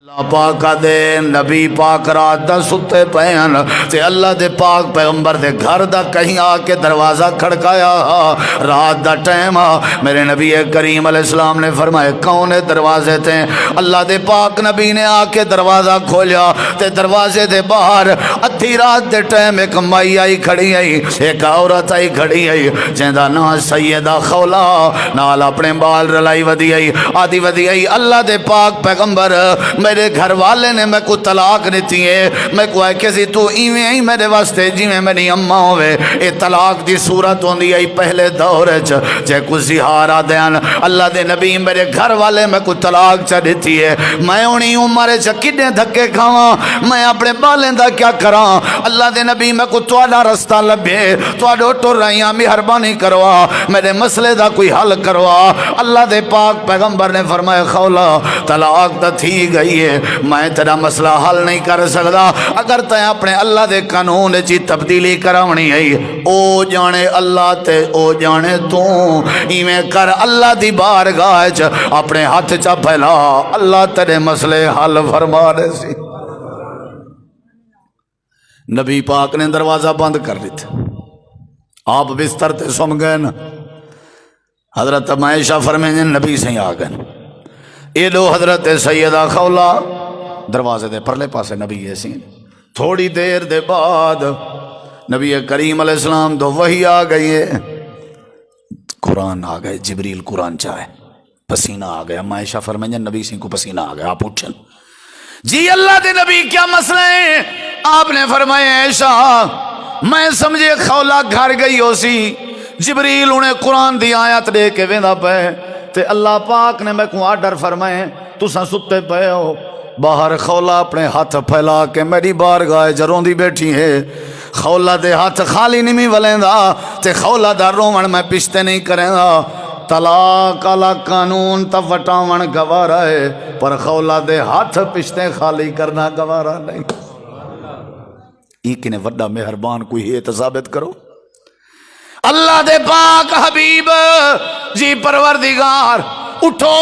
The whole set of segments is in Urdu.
اللہ پاک دے نبی پاک رات دا ستے پین تے اللہ دے پاک پیغمبر دے گھر دا کہیں آ کے دروازہ کھڑکایا. رات دا ٹائم میرے نبی کریم علیہ السلام نے فرمایا کون ہے دروازے تے؟ اللہ دے پاک نبی نے آ کے دروازہ کھولیا تے دروازے دے باہر ادھی رات دے ٹائم ایک مائی آئی کھڑی آئی، ایک عورت آئی کھڑی آئی جہاں نام سیدہ خولا، نال اپنے بال رلائی ودی آئی آدھی ودی آئی اللہ دے پاک پیغمبر میرے گھر والے نے میں کو طلاق دیتی ہے، میں کو ہے کسی تو ایویں ہی میرے واسطے جیویں میری اماں ہوئے. اے طلاق دی صورت ہوندی آئی پہلے دور جے کو زہارا دیان اللہ دے نبی میرے گھر والے میں کو طلاق چا دیتی ہے. میں انہی عمر کڈے دھکے کھاواں، میں اپنے بالیں دا کیا کراں؟ اللہ دے نبی میں کو تواڈا رستہ لبے، تواڈو ٹر رہیاں مہربانی کروا میرے مسئلے دا کوئی حل کروا. اللہ دے پاک پیغمبر نے فرمایا خولا طلاق تا تھی گئی ہے، میں تیرا مسئلہ حل نہیں کر سکتا. اگر تے اپنے اللہ دے قانون چی تبدیلی کراونی ہے او جانے اللہ تے او جانے تو ایویں کر اللہ دی بارگاہ چ اپنے ہاتھ چا پھیلا، اللہ تیرے مسئلے حل فرما دے سی. نبی پاک نے دروازہ بند کر دیتا، آپ بستر تے سم گئے نا. حضرت عائشہ فرمائیں نبی سے آ گئے یہ دو حضرت سیدہ خولا دروازے دے پرلے پاسے نبی ایسی. تھوڑی دیر دے بعد نبی کریم علیہ السلام دو وحی آ گئی ہے، قرآن آ گئے، جبریل قرآن چاہے، پسینہ آ گیا. عائشہ فرمائیں نبی سے کو پسینہ آ گیا. آپ اٹھن جی اللہ دے نبی کیا مسئلہ ہے؟ آپ نے فرمایا عائشہ میں سمجھے خولا گھر گئی ہو سی، جبریل انہیں قرآن دی آیت دے کے ویندا پے تے اللہ پاک نے میں کو آرڈر فرمائے تساں ستے پے ہو. باہر خولا اپنے ہاتھ پھیلا کے میری بارگاہ جروں دی بیٹھی ہے. خولا دے ہاتھ خالی نہیں ولیندا تے خولا دا رومن میں پشتے نہیں کریں دا. طلاق والا قانون تا وٹاون گوارا ہے پر خولا دے ہاتھ پشتے خالی کرنا گوارا نہیں. ایک نے وڈا مہربان کوئی ہے تو ثابت کرو. اللہ دے پاک حبیب جی پروردگار اٹھو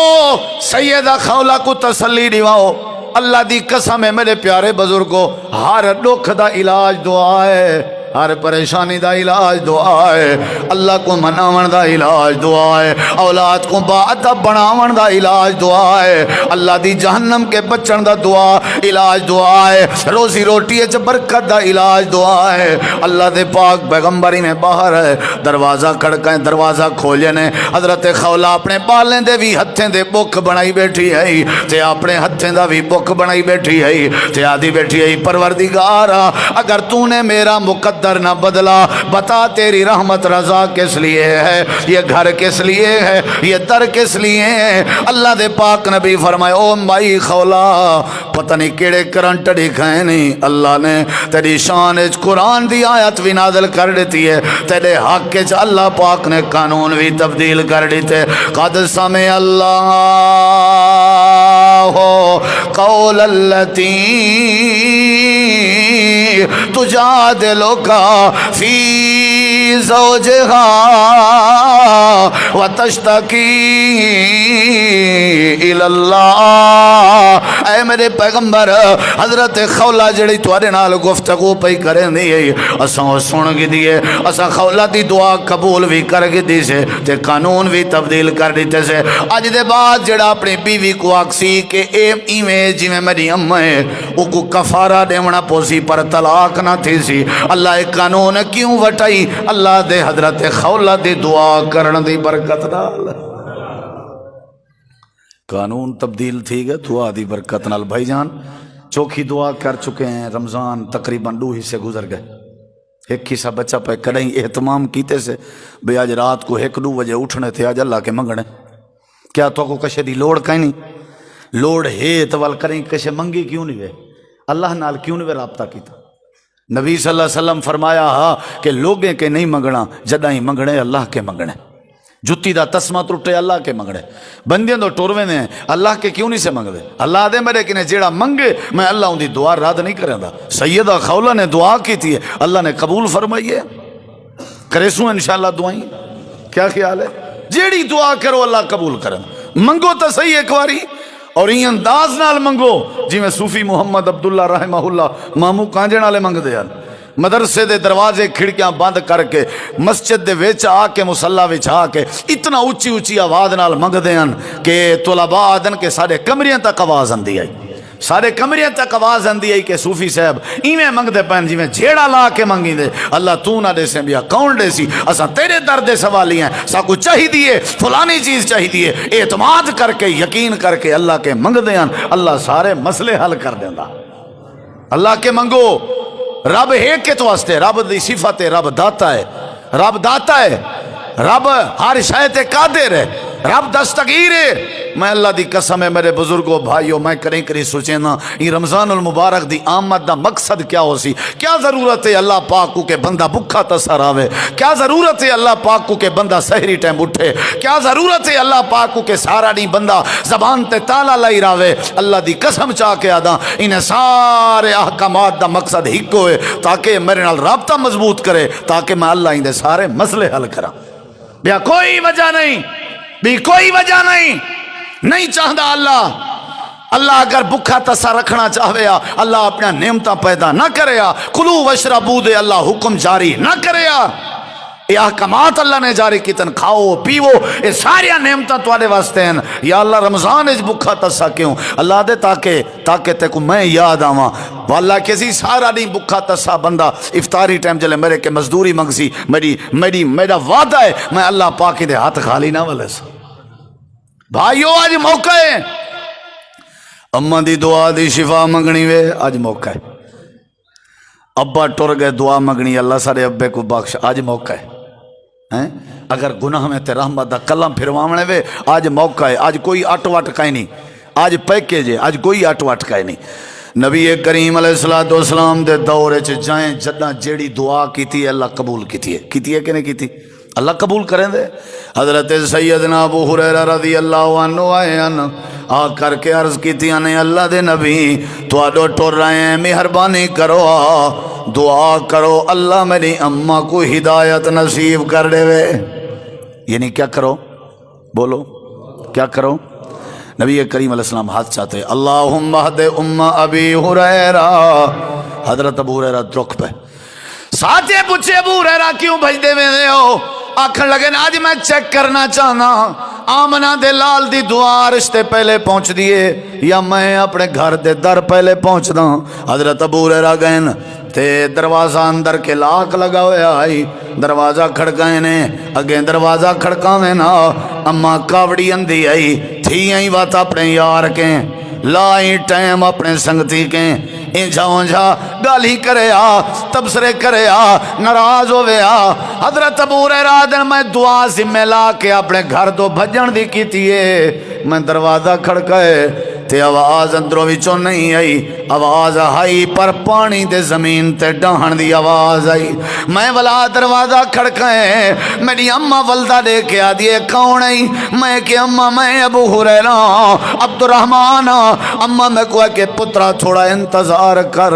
سیدہ خولا کو تسلی دیواؤ. اللہ دی قسم ہے میرے پیارے بزرگوں، ہر دکھ دا علاج دعا ہے، ہر پریشانی دا علاج دعا ہے، اللہ کو مناون دا علاج دعا ہے، اولاد کو باادب بناون دا علاج دعا ہے، اللہ دی جہنم کے بچن دا دعا علاج دعا ہے، روزی روٹی چ برکت دا علاج دعا ہے. اللہ دے پاک پیغمبری میں باہر ہے دروازہ کھڑکائیں دروازہ کھولے نے. حضرت خولا اپنے بالیں دے بھی ہتھیں دے بک بنائی بیٹھی ہے تے اپنے ہتھیں دا بھی بک بنائی بیٹھی ہے تے آدھی بیٹھی ہے پروردگارا اگر تو نے میرا مقدر نہ بدلا بتا تیری رحمت رضا کس لیے ہے، یہ گھر کس لیے ہے، یہ در کس لیے ہے؟ اللہ دے پاک نبی فرمائے او مائی خولا پتہ نہیں کیڑے کرنٹ دکھائے نہیں اللہ نے تیری شان اچ قرآن دی آیت بھی نازل کر دیتی ہے، تیرے حق اچ اللہ پاک نے قانون بھی تبدیل کر دیتے. قد سمع اللہ قول التی تجادلک فی زوجہا وتشتکی اللہ. اے میرے پیغمبر حضرت خولا جڑی تواڈے نال گفتگو پئی کریں دی اساں سن گئی دی اساں خولا دی دعا قبول بھی کر گئی دی سے تے قانون بھی تبدیل کر دیتے سے. اج دے بعد جڑا اپنی بیوی کو آکسی کہ اے ایویں جویں میری اماں ہے او کو کفارہ دیونا پوسی پر طلاق نہ تھی سی. اللہ ایک قانون کیوں وٹائی؟ اللہ دے حضرت خولا دی دعا کرن دی برکت نال قانون تبدیل تھی گئے دعا دی برکت نال. بھائی جان چوکھی دعا کر چکے ہیں، رمضان تقریباً 2 حصے گزر گئے، ایک حصہ بچہ پہ کڑیں اہتمام کیتے سے بے آج رات کو 1-2 بجے اٹھنے تھے آج اللہ کے منگنے. کیا تو کو کشے دی لوڑ کہیں نہیں؟ لوڑ ہے تو وال کریں کشے منگی کیوں نہیں وے؟ اللہ نال کیوں نہیں وے رابطہ کیتا؟ نبی صلی اللہ علیہ وسلم فرمایا کہ لوگیں کے نہیں منگنا جدہ ہی منگنے اللہ کے منگنے. جتی دا تسمہ ٹوٹے اللہ کے منگڑے، بندیاں تو ٹوروے نے اللہ کے کیوں نہیں سے منگ دے؟ اللہ دے میرے کنے جیڑا منگے میں اللہ ان دی دعا رد نہیں کریں دا. سیدہ خولا نے دعا کی تھی اللہ نے قبول فرمائیے، کرے سوں انشاءاللہ دعائیں. کیا خیال ہے؟ جیڑی دعا کرو اللہ قبول کریں. منگو تو صحیح ایک واری اور این انداز نال منگو جویں صوفی محمد عبداللہ رحمہ اللہ مامو کانجے نالے منگ دے ہیں. مدرسے دے دروازے کھڑکیاں بند کر کے مسجد دے وچ آ کے مصلی وچ آ کے اتنا اچھی اچھی آواز نال منگ دے ہیں کہ طلباء آدن کے سارے کمریاں تک آواز آندی آئی, سارے کمریاں تک آواز آندی آئی کہ صوفی صاحب ایویں منگ دے پین جویں جھیڑا لا کے منگی دے. اللہ تو نہ دے سے بیا کون دے سی, اساں تیرے در دے سوالی ہیں, سا کو چاہی دیے فلانی چیز چاہی دیے, اعتماد کر کے یقین کر کے اللہ کے منگ دے ہیں, اللہ سارے مسئلے حل کر دیندا. اللہ کے منگو. رب ہے کہ تو واسطے رب دی صفت ہے, رب داتا ہے, رب داتا ہے, رب ہر شے تے قادر ہے, رب دستگیر ہے. میں اللہ دی قسم ہے میرے بزرگوں بھائیوں, میں کریں سوچے نا یہ رمضان المبارک دی آمد دا مقصد کیا ہو سی. کیا ضرورت ہے اللہ پاک کو کہ بندہ بھکھا تسر آوے, کیا ضرورت ہے اللہ پاک کو کہ بندہ سحری ٹائم اٹھے, کیا ضرورت ہے اللہ پاک کو کہ سارا نہیں بندہ زبان تے تالا لائی راوے. اللہ دی قسم چاہ کے آدھا انہیں سارے احکامات دا مقصد ہی ہوئے تاکہ میرے نال رابطہ مضبوط کرے, تاکہ میں اللہ اندے سارے مسئلے حل کرا. بیا کوئی وجہ نہیں, بھی کوئی وجہ نہیں چاہتا اللہ. اللہ اگر بکھا تسا رکھنا چاہویا اللہ اپنا نعمتہ پیدا نہ کریا, کلو وشربو دے اللہ حکم جاری نہ کریا. یہ احکامات اللہ نے جاری کیتن, کھاؤ پیو, یہ ساری نعمتاں تواڈے واسطے ہیں. یا اللہ رمضان اچ بکھا تسا کیوں اللہ دے تاکہ تے کو میں یاد آواں. واللہ کسی سارا نہیں بکھا تسا بندہ افطاری ٹائم جلے میرے کے مزدوری منگسی, میرا وعدہ ہے میں اللہ پاک دے ہاتھ خالی نہ ولے سا. بھائیو آج موقع ہے اماں دی دعا دی شفا منگنی وے, آج موقع ہے. ابا ٹر گئے دعا منگنی اللہ سارے ابے کو بخش, آج موقع ہے. اگر گناہ میں تے رحمت دا کلم پھرواونے وے آج موقع ہے. آج کوئی اٹ وٹ کہیں نہیں, آج پیکیج ہے, آج کوئی اٹ وٹ کہیں نہیں. نبی کریم علیہ السلام دے دور جائیں جدہ جیڑی دعا کیتی ہے اللہ قبول کیتی ہے کہ نہیں کیتی, اللہ قبول کریں دے. حضرت سیدنا ابو ہریرہ رضی اللہ عنہ آئے ہیں, آ کر کے عرض کیتی ہیں اللہ دے نبی تو ٹر رہے ہیں, مہربانی کرو دعا کرو اللہ میری اماں کو ہدایت نصیب کر دے وے. یعنی کیا کرو, بولو کیا کرو. نبی کریم علیہ السلام ہاتھ چاہتے اللہم اہد ابی ہریرہ. حضرت ابو ہریرہ درخ پہ ساتھے پوچھے ابو ہریرہ کیوں بھج دے میں ہو, آکھن لگے نا آج میں چیک کرنا چاہنا آمنہ دے لال دی دعا رشتے پہلے پہنچ دیے یا میں اپنے گھر دے در پہلے پہنچ دا. حضرت ابو ہریرہ گئن تے دروازہ اندر کے لاک لگا ہویا آئی, دروازہ کھڑکائیں نے اگیں دروازہ کھڑکاویں نا اما کاوڑی اندھی آئی تھی آئی بات اپنے یار کے لائی ٹائم اپنے سنگتی کے انجھا گالی کرے تبصرے کرے ناراض ہوئے. حضرت ابو ہریرہ دن میں دعا ذمہ لا کے اپنے گھر دو بھجن دی کی تیے, میں دروازہ کھڑکائے تے آواز اندروں وچوں نہیں آئی, آواز آئی پر پانی دے زمین تے ڈہن دی آواز آئی. میں والا دروازہ کھڑکائے میری اماں ولدہ دے کے آدھیے کون آئی, میں کہ اماں میں ابو ہریرہ عبد الرحمن. اماں میں کوئی کہ پترا تھوڑا انتظار کر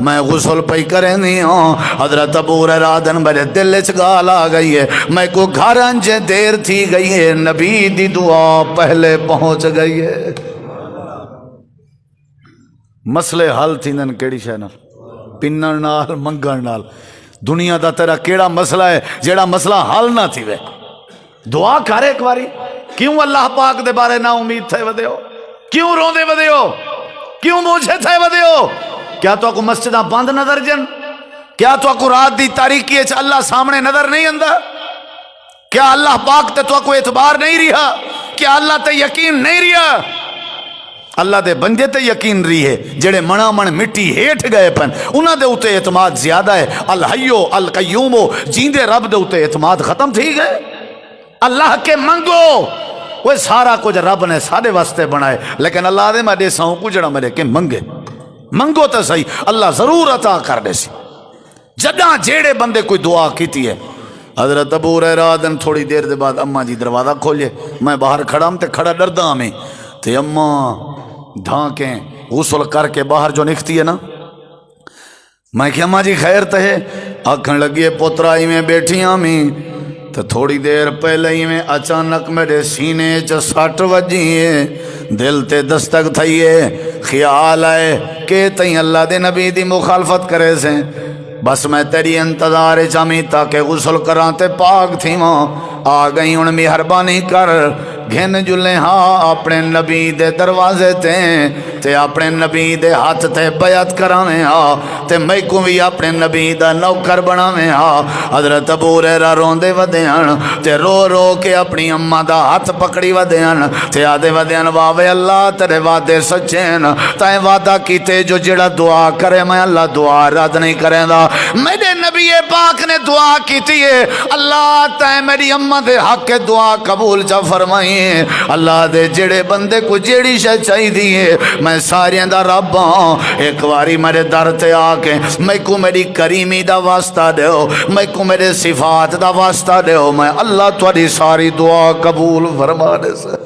میں غسل پہ کریں نہیں ہوں. حضرت ابو ہریرہ دن میرے دل چ گال آ گئی ہے, میں کو گھر انجے دیر تھی گئی ہے, نبی دی دعا پہلے پہنچ گئی ہے. مسئلے حل تھیندن کیڑی شے نال, پنن نال منگن نال. دنیا دا تیرا کیڑا مسئلہ ہے جیڑا مسئلہ حل نہ تھی وے. دعا کر ایک باری. کیوں اللہ پاک دے بارے نا امید تھے ودے ہو, کیوں روندے ودے ہو, کیوں موجھے تھے ودے ہو. کیا تو کو مسجدہ بند نظر جن, کیا تو کو رات دی تاریکی ہے اللہ سامنے نظر نہیں اندہ, کیا اللہ پاک تے تو کو اعتبار نہیں رہا, کیا اللہ تے یقین نہیں رہا. اللہ دے بندے تے یقین رہی ہے جڑے منا من مٹی ہیٹ گئے پن انہاں دے اتے اعتماد زیادہ ہے. الحیو القیومو جیندے رب دے اتے اعتماد ختم تھی گئے. اللہ کے منگو, وہ سارا کچھ رب نے سارے واسطے بنائے, لیکن اللہ دے میں دے ساؤں کو جڑا میرے کے منگو تو صحیح اللہ ضرور عطا کر دے سی. جدہ جیڑے بندے کوئی دعا کیتی ہے. حضرت ابو ہریرہ دن تھوڑی دیر دے بعد اماں جی دروازہ کھولے, میں باہر کھڑا ہوں تے کھڑا ڈردا ہمیں تے اماں دھانکیں غسل کر کے باہر جو نکھتی ہے نا, میں کہ اماں جی خیر تے آکھن لگی پوترائی میں بیٹھی ہمیں تو تھوڑی دیر پہلے ہی میں اچانک میرے سینے چ سٹ وجی ہے، دل تے دستک تھئیے، خیال آئے کہ تئیں اللہ دے نبی دی مخالفت کرے سے، بس میں تیری انتظار چامی تاکہ غسل کراں تے پاک تھی ماں آ گئی ہن مہربانی کر گھن جلے ہاں اپنے نبی دے دروازے تے اپنے نبی دے ہاتھ تے بیعت کراویں ہاں تے میں کو بھی اپنے نبی دا نوکر بناویں ہاں۔ حضرت ابو ہریرہ روندے ودیان تے رو رو کے اپنی اماں دا ہاتھ پکڑی ودیان تے آدے ودیان واوے اللہ تیرے وعدے سچین، تائیں وعدہ کیتے جو جڑا دعا کرے میں اللہ دعا رد نہیں کریں دا۔ میرے نبی پاک نے دعا کیتی ہے اللہ تائیں میری اماں دے حق کے دعا قبول چا فرمائی، اللہ دے جڑے بندے کو جیڑی شے چاہی دیئے میں ساریاں دا رب ہوں، ایک واری میرے در تے آکے میں کو میری کریمی دا واسطہ دیو، میں کو میرے صفات دا واسطہ دیو، میں اللہ تواڈی ساری دعا قبول فرما دے سے۔